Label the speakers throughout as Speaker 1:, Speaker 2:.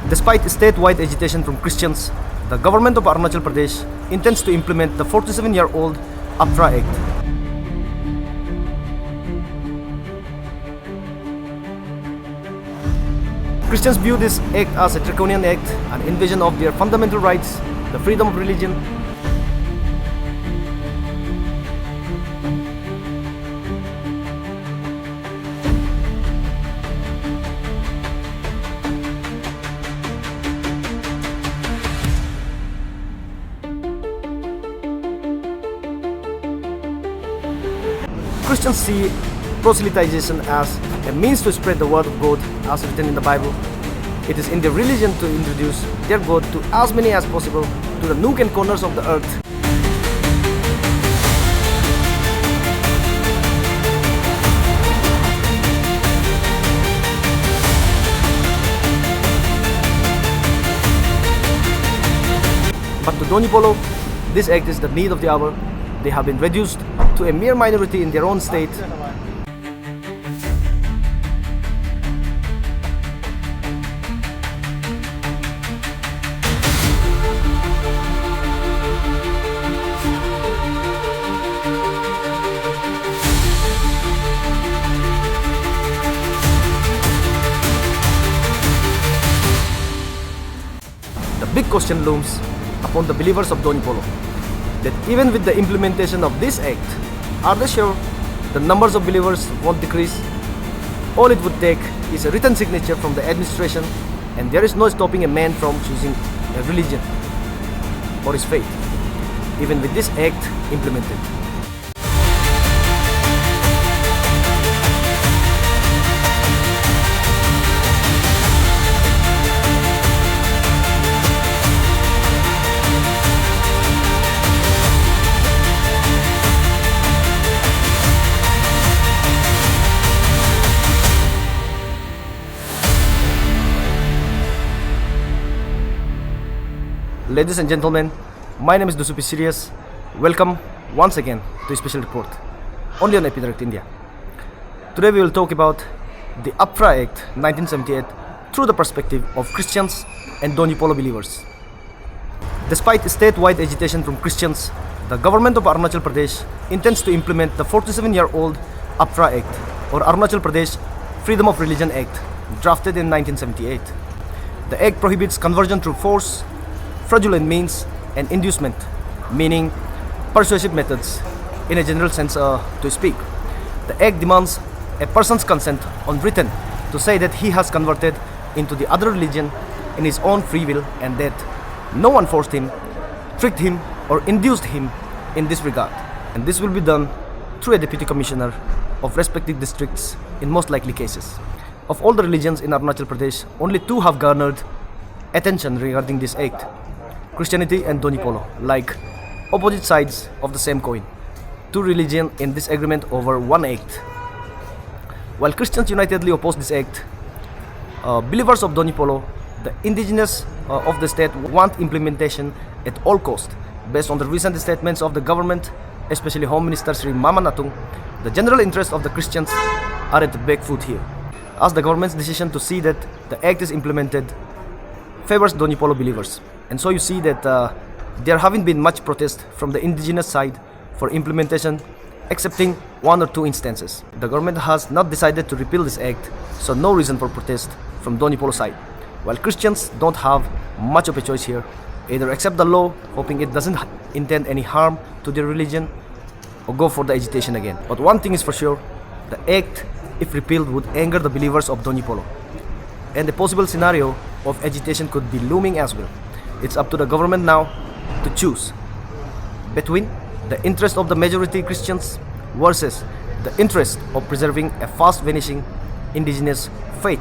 Speaker 1: Despite statewide agitation from Christians, the government of Arunachal Pradesh intends to implement the 47-year-old APFRA Act. Christians view this act as a draconian act, an invasion of their fundamental rights, the freedom of religion. Christians see proselytization as a means to spread the word of God as written in the Bible. It is in their religion to introduce their God to as many as possible to the nook and corners of the earth. But to Donyi Polo, this act is the need of the hour. They have been reduced to a mere minority in their own state. The big question looms upon the believers of Donyi Polo, that even with the implementation of this act, are they sure the numbers of believers won't decrease? All it would take is a written signature from the administration, and there is no stopping a man from choosing a religion or his faith, even with this act implemented. Ladies and gentlemen, my name is Dusupi Sirius. Welcome once again to a special report, only on APFRA India. Today we will talk about the APFRA Act 1978 through the perspective of Christians and Donyi Polo believers. Despite statewide agitation from Christians, the government of Arunachal Pradesh intends to implement the 47-year-old APFRA Act, or Arunachal Pradesh Freedom of Religion Act, drafted in 1978. The Act prohibits conversion through force, fraudulent means, and inducement, meaning persuasive methods in a general sense to speak. The Act demands a person's consent on written to say that he has converted into the other religion in his own free will, and that no one forced him, tricked him, or induced him in this regard. And this will be done through a deputy commissioner of respective districts in most likely cases. Of all the religions in Arunachal Pradesh, only two have garnered attention regarding this act: Christianity and Donyi Polo, like opposite sides of the same coin. Two religions in disagreement over one act. While Christians unitedly oppose this act, believers of Donyi Polo, the indigenous of the state, want implementation at all cost. Based on the recent statements of the government, especially Home Minister Sri Mama Natung, the general interests of the Christians are at the back foot here, as the government's decision to see that the act is implemented favors Donyi Polo believers. And so you see that there haven't been much protest from the indigenous side for implementation, excepting one or two instances. The government has not decided to repeal this act, so no reason for protest from Donyi Polo side. While Christians don't have much of a choice here, either accept the law, hoping it doesn't intend any harm to their religion, or go for the agitation again. But one thing is for sure, the act, if repealed, would anger the believers of Donyi Polo, and a possible scenario of agitation could be looming as well. It's up to the government now to choose between the interest of the majority Christians versus the interest of preserving a fast vanishing indigenous faith,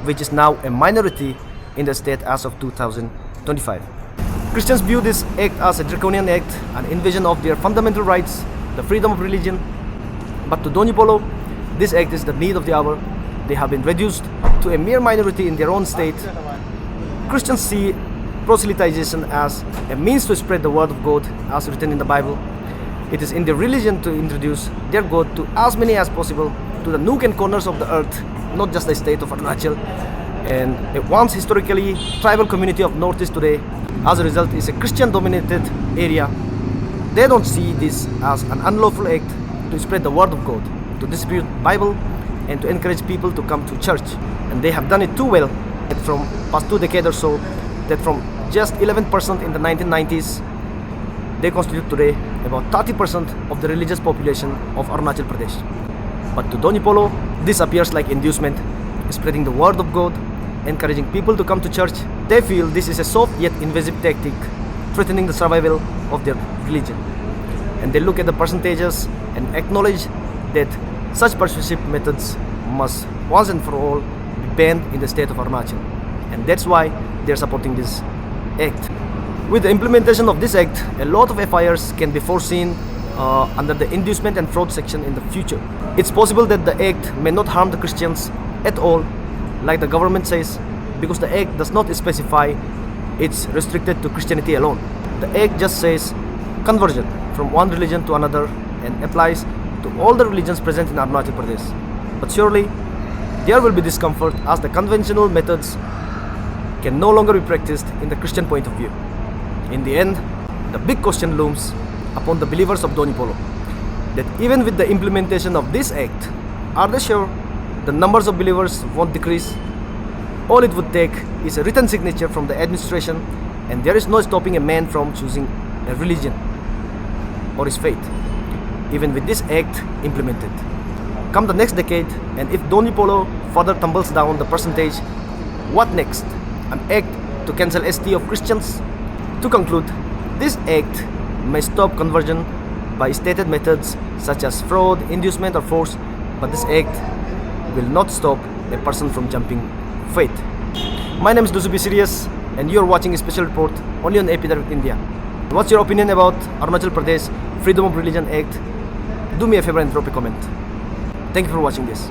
Speaker 1: which is now a minority in the state as of 2025. Christians view this act as a draconian act, an invasion of their fundamental rights, the freedom of religion. But to Donyi Polo, this act is the need of the hour. They have been reduced to a mere minority in their own state. Christians see proselytization as a means to spread the word of God as written in the Bible. It is in their religion to introduce their God to as many as possible to the nook and corners of the earth, not just the state of Arunachal, and a once historically tribal community of Northeast today, as a result, is a Christian-dominated area. They don't see this as an unlawful act to spread the word of God, to distribute Bible, and to encourage people to come to church. And they have done it too well that from past 2 decades or so, that from just 11% in the 1990s, they constitute today about 30% of the religious population of Arunachal Pradesh. But to Donyi Polo, this appears like inducement, spreading the word of God, encouraging people to come to church. They feel this is a soft yet invasive tactic, threatening the survival of their religion. And they look at the percentages and acknowledge that such persuasive methods must once and for all be banned in the state of Arunachal. And that's why they are supporting this act. With the implementation of this act, a lot of FIRs can be foreseen under the inducement and fraud section in the future. It's possible that the act may not harm the Christians at all, like the government says, because the act does not specify it's restricted to Christianity alone. The act just says conversion from one religion to another and applies to all the religions present in Arunachal Pradesh. But surely, there will be discomfort as the conventional methods can no longer be practiced in the Christian point of view. In the end, the big question looms upon the believers of Donyi Polo, that even with the implementation of this act, are they sure the numbers of believers won't decrease? All it would take is a written signature from the administration, and there is no stopping a man from choosing a religion or his faith, even with this act implemented. Come the next decade, and if Donyi Polo further tumbles down the percentage, what next? An act to cancel ST of Christians? To conclude, this act may stop conversion by stated methods such as fraud, inducement or force, but this act will not stop a person from jumping faith. My name is Dusupi Sirius, and you are watching a special report only on APFRA India. What's your opinion about Arunachal Pradesh Freedom of Religion Act? Do me a favor and drop a comment. Thank you for watching this.